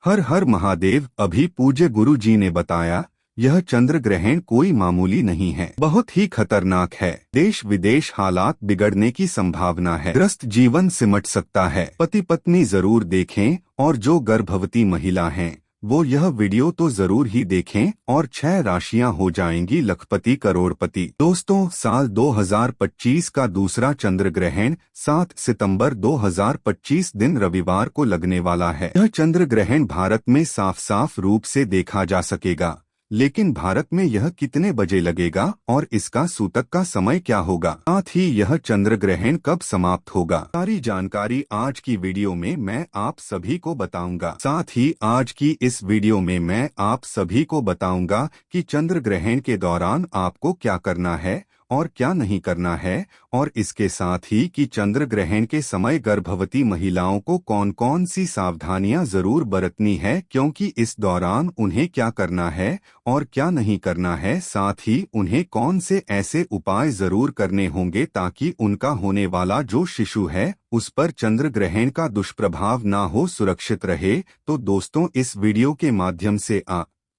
हर हर महादेव। अभी पूज्य गुरु जी ने बताया यह चंद्र ग्रहण कोई मामूली नहीं है, बहुत ही खतरनाक है। देश विदेश हालात बिगड़ने की संभावना है, ग्रस्त जीवन सिमट सकता है। पति पत्नी जरूर देखें और जो गर्भवती महिला हैं वो यह वीडियो तो जरूर ही देखें और 6 राशियां हो जाएंगी लखपति करोड़पति। दोस्तों, साल 2025 का दूसरा चंद्र ग्रहण 7 सितंबर 2025 दिन रविवार को लगने वाला है। यह चंद्र ग्रहण भारत में साफ साफ रूप से देखा जा सकेगा, लेकिन भारत में यह कितने बजे लगेगा और इसका सूतक का समय क्या होगा, साथ ही यह चंद्र ग्रहण कब समाप्त होगा, सारी जानकारी आज की वीडियो में मैं आप सभी को बताऊंगा। साथ ही आज की इस वीडियो में मैं आप सभी को बताऊंगा कि चंद्र ग्रहण के दौरान आपको क्या करना है और क्या नहीं करना है, और इसके साथ ही कि चंद्र ग्रहण के समय गर्भवती महिलाओं को कौन कौन सी सावधानियां जरूर बरतनी है, क्योंकि इस दौरान उन्हें क्या करना है और क्या नहीं करना है। साथ ही उन्हें कौन से ऐसे उपाय जरूर करने होंगे ताकि उनका होने वाला जो शिशु है उस पर चंद्र ग्रहण का दुष्प्रभाव ना हो, सुरक्षित रहे। तो दोस्तों, इस वीडियो के माध्यम से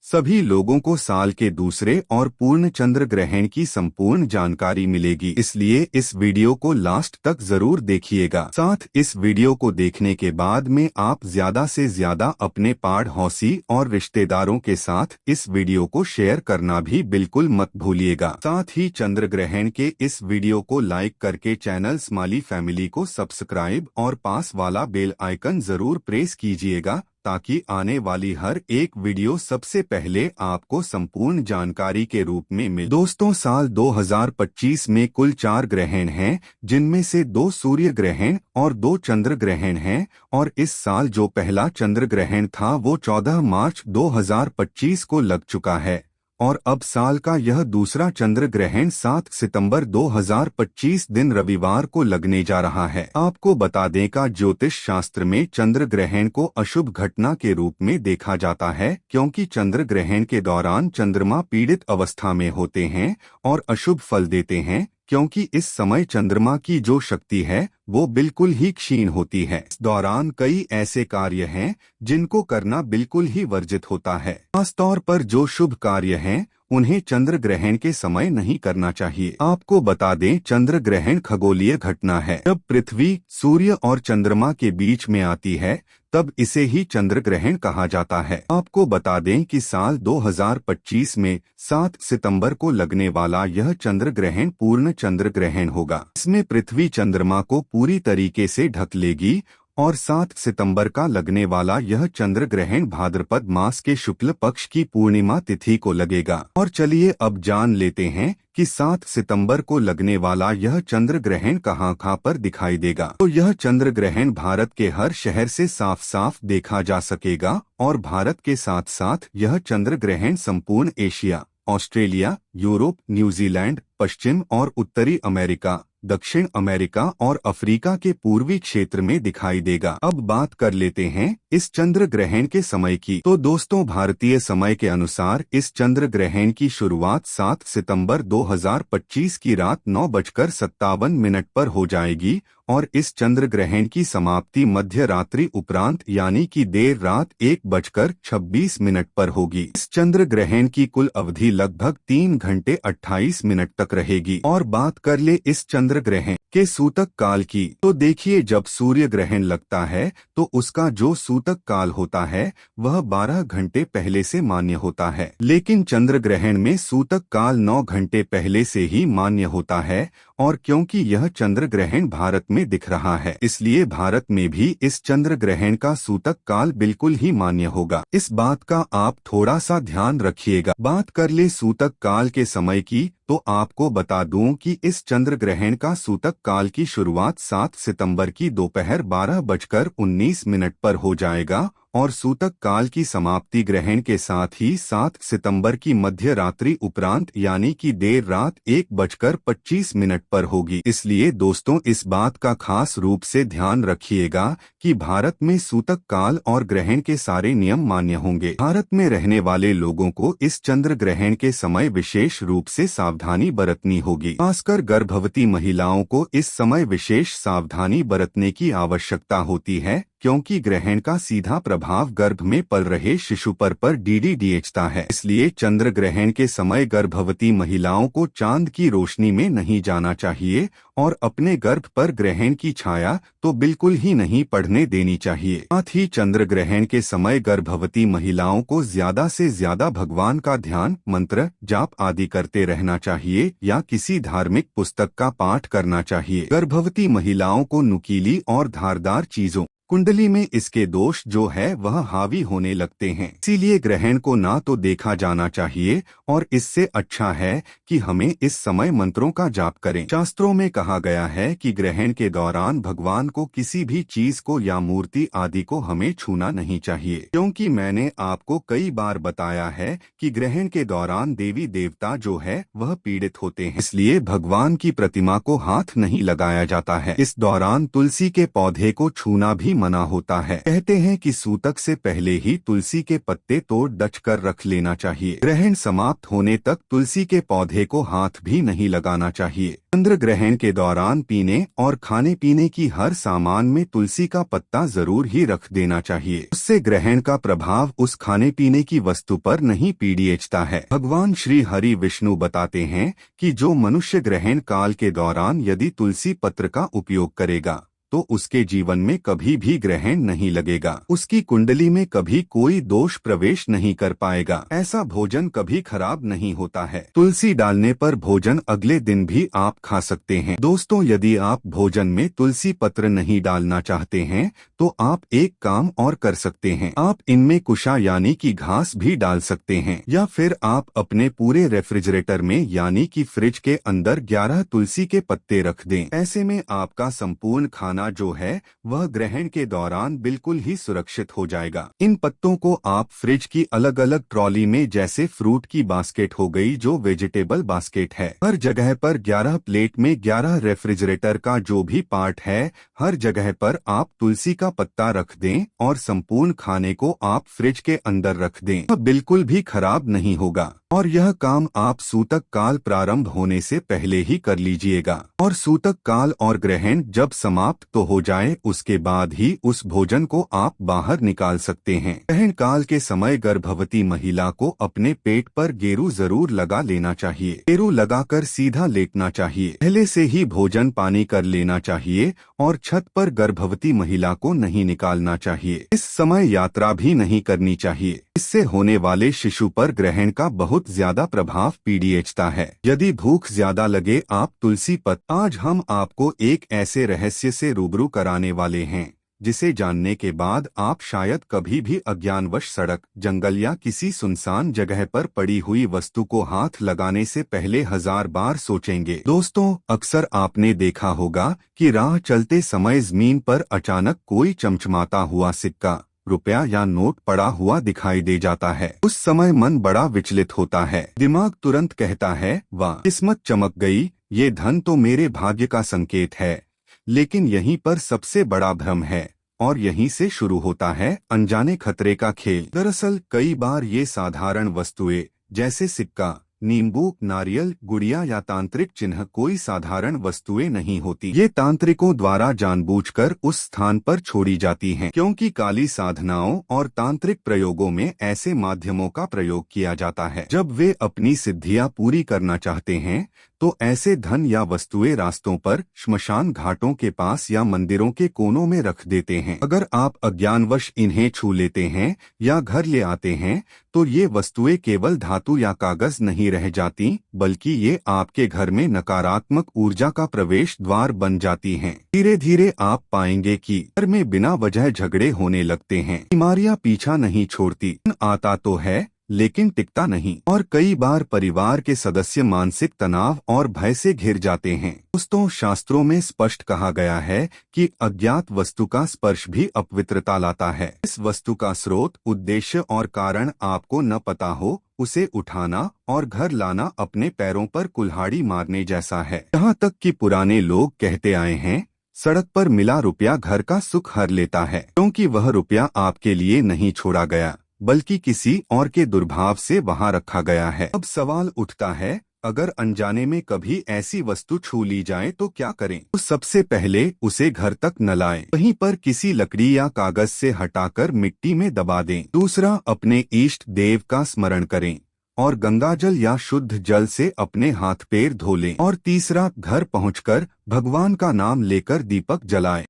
सभी लोगों को साल के दूसरे और पूर्ण चंद्र ग्रहण की संपूर्ण जानकारी मिलेगी, इसलिए इस वीडियो को लास्ट तक जरूर देखिएगा। साथ इस वीडियो को देखने के बाद में आप ज्यादा से ज्यादा अपने पड़ोसी और रिश्तेदारों के साथ इस वीडियो को शेयर करना भी बिल्कुल मत भूलिएगा। साथ ही चंद्र ग्रहण के इस वीडियो को लाइक करके चैनल स्माइली फैमिली को सब्सक्राइब और पास वाला बेल आइकन जरूर प्रेस कीजिएगा, ताकि आने वाली हर एक वीडियो सबसे पहले आपको संपूर्ण जानकारी के रूप में मिले। दोस्तों, साल 2025 में कुल 4 ग्रहण हैं, जिनमें से 2 सूर्य ग्रहण और 2 चंद्र ग्रहण हैं, और इस साल जो पहला चंद्र ग्रहण था वो 14 मार्च 2025 को लग चुका है, और अब साल का यह दूसरा चंद्र ग्रहण 7 सितंबर 2025 दिन रविवार को लगने जा रहा है। आपको बता दें का ज्योतिष शास्त्र में चंद्र ग्रहण को अशुभ घटना के रूप में देखा जाता है, क्योंकि चंद्र ग्रहण के दौरान चंद्रमा पीड़ित अवस्था में होते हैं और अशुभ फल देते हैं, क्योंकि इस समय चंद्रमा की जो शक्ति है वो बिल्कुल ही क्षीण होती है। इस दौरान कई ऐसे कार्य हैं जिनको करना बिल्कुल ही वर्जित होता है। खासतौर पर जो शुभ कार्य हैं उन्हें चंद्र ग्रहण के समय नहीं करना चाहिए। आपको बता दें, चंद्र ग्रहण खगोलीय घटना है। जब पृथ्वी सूर्य और चंद्रमा के बीच में आती है तब इसे ही चंद्र ग्रहण कहा जाता है। आपको बता दें कि साल 2025 में 7 सितंबर को लगने वाला यह चंद्र ग्रहण पूर्ण चंद्र ग्रहण होगा। इसमें पृथ्वी चंद्रमा को पूरी तरीके से ढक लेगी, और 7 सितंबर का लगने वाला यह चंद्र ग्रहण भाद्रपद मास के शुक्ल पक्ष की पूर्णिमा तिथि को लगेगा। और चलिए अब जान लेते हैं कि 7 सितंबर को लगने वाला यह चंद्र ग्रहण कहाँ पर दिखाई देगा। तो यह चंद्र ग्रहण भारत के हर शहर से साफ साफ देखा जा सकेगा, और भारत के साथ साथ यह चंद्र ग्रहण संपूर्ण एशिया, ऑस्ट्रेलिया, यूरोप, न्यूजीलैंड, पश्चिम और उत्तरी अमेरिका, दक्षिण अमेरिका और अफ्रीका के पूर्वी क्षेत्र में दिखाई देगा। अब बात कर लेते हैं इस चंद्र ग्रहण के समय की। तो दोस्तों, भारतीय समय के अनुसार इस चंद्र ग्रहण की शुरुआत 7 सितंबर 2025 की रात 9:57 पर हो जाएगी, और इस चंद्र ग्रहण की समाप्ति मध्य रात्रि उपरांत यानी कि देर रात 1:26 पर होगी। इस चंद्र ग्रहण की कुल अवधि लगभग 3 घंटे 28 मिनट तक रहेगी। और बात कर ले इस चंद्र ग्रहण के सूतक काल की, तो देखिए, जब सूर्य ग्रहण लगता है तो उसका जो सूतक काल होता है वह 12 घंटे पहले से मान्य होता है, लेकिन चंद्र ग्रहण में सूतक काल 9 घंटे पहले से ही मान्य होता है। और क्योंकि यह चंद्र ग्रहण भारत में दिख रहा है, इसलिए भारत में भी इस चंद्र ग्रहण का सूतक काल बिल्कुल ही मान्य होगा। इस बात का आप थोड़ा सा ध्यान रखिएगा। बात कर ले सूतक काल के समय की, तो आपको बता दूं कि इस चंद्र ग्रहण का सूतक काल की शुरुआत 7 सितंबर की दोपहर 12:19 पर हो जाएगा, और सूतक काल की समाप्ति ग्रहण के साथ ही 7 सितंबर की मध्य रात्रि उपरांत यानी कि देर रात 1:25 पर होगी। इसलिए दोस्तों, इस बात का खास रूप से ध्यान रखिएगा कि भारत में सूतक काल और ग्रहण के सारे नियम मान्य होंगे। भारत में रहने वाले लोगों को इस चंद्र ग्रहण के समय विशेष रूप से सावधानी बरतनी होगी। खासकर गर्भवती महिलाओं को इस समय विशेष सावधानी बरतने की आवश्यकता होती है, क्योंकि ग्रहण का सीधा प्रभाव गर्भ में पल रहे शिशु पर डीडीडीएचता है। इसलिए चंद्र ग्रहण के समय गर्भवती महिलाओं को चांद की रोशनी में नहीं जाना चाहिए और अपने गर्भ पर ग्रहण की छाया तो बिल्कुल ही नहीं पड़ने देनी चाहिए। साथ ही चंद्र ग्रहण के समय गर्भवती महिलाओं को ज्यादा से ज्यादा भगवान का ध्यान, मंत्र, जाप आदि करते रहना चाहिए या किसी धार्मिक पुस्तक का पाठ करना चाहिए। गर्भवती महिलाओं को नुकीली और धारदार चीजों, कुंडली में इसके दोष जो है वह हावी होने लगते हैं। इसीलिए ग्रहण को ना तो देखा जाना चाहिए और इससे अच्छा है कि हमें इस समय मंत्रों का जाप करें। शास्त्रों में कहा गया है कि ग्रहण के दौरान भगवान को किसी भी चीज को या मूर्ति आदि को हमें छूना नहीं चाहिए, क्योंकि मैंने आपको कई बार बताया है कि ग्रहण के दौरान देवी देवता जो है वह पीड़ित होते हैं। इसलिए भगवान की प्रतिमा को हाथ नहीं लगाया जाता है। इस दौरान तुलसी के पौधे को छूना भी मना होता है। कहते हैं कि सूतक से पहले ही तुलसी के पत्ते तोड़ डच कर रख लेना चाहिए। ग्रहण समाप्त होने तक तुलसी के पौधे को हाथ भी नहीं लगाना चाहिए। चंद्र ग्रहण के दौरान पीने और खाने पीने की हर सामान में तुलसी का पत्ता जरूर ही रख देना चाहिए। उससे ग्रहण का प्रभाव उस खाने पीने की वस्तु पर नहीं पीड़िएचता है। भगवान श्री हरि विष्णु बताते हैं कि जो मनुष्य ग्रहण काल के दौरान यदि तुलसी पत्र का उपयोग करेगा तो उसके जीवन में कभी भी ग्रहण नहीं लगेगा, उसकी कुंडली में कभी कोई दोष प्रवेश नहीं कर पाएगा। ऐसा भोजन कभी खराब नहीं होता है। तुलसी डालने पर भोजन अगले दिन भी आप खा सकते हैं। दोस्तों, यदि आप भोजन में तुलसी पत्र नहीं डालना चाहते हैं तो आप एक काम और कर सकते हैं। आप इनमें कुशा यानी कि घास भी डाल सकते हैं, या फिर आप अपने पूरे रेफ्रिजरेटर में यानी कि फ्रिज के अंदर 11 तुलसी के पत्ते रख दें। ऐसे में आपका संपूर्ण खाना जो है वह ग्रहण के दौरान बिल्कुल ही सुरक्षित हो जाएगा। इन पत्तों को आप फ्रिज की अलग अलग ट्रॉली में, जैसे फ्रूट की बास्केट हो गई जो वेजिटेबल बास्केट है, हर जगह पर 11 प्लेट में 11 रेफ्रिजरेटर का जो भी पार्ट है हर जगह पर आप तुलसी का पत्ता रख दें और संपूर्ण खाने को आप फ्रिज के अंदर रख दें। यह बिल्कुल भी खराब नहीं होगा और यह काम आप सूतक काल प्रारंभ होने से पहले ही कर लीजिएगा। और सूतक काल और ग्रहण जब समाप्त तो हो जाए उसके बाद ही उस भोजन को आप बाहर निकाल सकते हैं। ग्रहण काल के समय गर्भवती महिला को अपने पेट पर गेरू जरूर लगा लेना चाहिए। गेरू लगाकर सीधा लेटना चाहिए। पहले से ही भोजन पानी कर लेना चाहिए और छत पर गर्भवती महिला को नहीं निकालना चाहिए। इस समय यात्रा भी नहीं करनी चाहिए। इससे होने वाले शिशु पर ग्रहण का बहुत ज्यादा प्रभाव पीड़िएचता है। यदि भूख ज्यादा लगे आप तुलसी पत्र। आज हम आपको एक ऐसे रहस्य से रूबरू कराने वाले हैं जिसे जानने के बाद आप शायद कभी भी अज्ञानवश सड़क, जंगल या किसी सुनसान जगह पर पड़ी हुई वस्तु को हाथ लगाने से पहले 1000 बार सोचेंगे। दोस्तों, अक्सर आपने देखा होगा कि राह चलते समय जमीन पर अचानक कोई चमचमाता हुआ सिक्का, रुपया या नोट पड़ा हुआ दिखाई दे जाता है। उस समय मन बड़ा विचलित होता है। दिमाग तुरंत कहता है, वाह, किस्मत चमक गई, ये धन तो मेरे भाग्य का संकेत है। लेकिन यहीं पर सबसे बड़ा भ्रम है और यहीं से शुरू होता है अनजाने खतरे का खेल। दरअसल कई बार ये साधारण वस्तुएं जैसे सिक्का, नींबू, नारियल, गुड़िया या तांत्रिक चिन्ह कोई साधारण वस्तुएं नहीं होती। ये तांत्रिकों द्वारा जानबूझकर उस स्थान पर छोड़ी जाती हैं, क्योंकि काली साधनाओं और तांत्रिक प्रयोगों में ऐसे माध्यमों का प्रयोग किया जाता है। जब वे अपनी सिद्धियां पूरी करना चाहते हैं तो ऐसे धन या वस्तुएं रास्तों पर, श्मशान घाटों के पास या मंदिरों के कोनों में रख देते हैं। अगर आप अज्ञानवश इन्हें छू लेते हैं या घर ले आते हैं तो ये वस्तुएं केवल धातु या कागज नहीं रह जाती, बल्कि ये आपके घर में नकारात्मक ऊर्जा का प्रवेश द्वार बन जाती हैं। धीरे धीरे आप पाएंगे कि घर में बिना वजह झगड़े होने लगते हैं। बीमारियां पीछा नहीं छोड़ती, आता तो है लेकिन टिकता नहीं, और कई बार परिवार के सदस्य मानसिक तनाव और भय से घिर जाते हैं। दोस्तों, शास्त्रों में स्पष्ट कहा गया है कि अज्ञात वस्तु का स्पर्श भी अपवित्रता लाता है। इस वस्तु का स्रोत, उद्देश्य और कारण आपको न पता हो, उसे उठाना और घर लाना अपने पैरों पर कुल्हाड़ी मारने जैसा है। यहाँ तक कि पुराने लोग कहते आए हैं, सड़क पर मिला रुपया घर का सुख हर लेता है, क्योंकि वह रुपया आपके लिए नहीं छोड़ा गया बल्कि किसी और के दुर्भाव से वहां रखा गया है। अब सवाल उठता है, अगर अनजाने में कभी ऐसी वस्तु छू ली जाए तो क्या करें? तो सबसे पहले उसे घर तक न लाएं। वहीं पर किसी लकड़ी या कागज से हटाकर मिट्टी में दबा दें। दूसरा, अपने इष्ट देव का स्मरण करें और गंगाजल या शुद्ध जल से अपने हाथ पैर धो लें। और तीसरा, घर पहुंचकर भगवान का नाम लेकर दीपक जलाएं।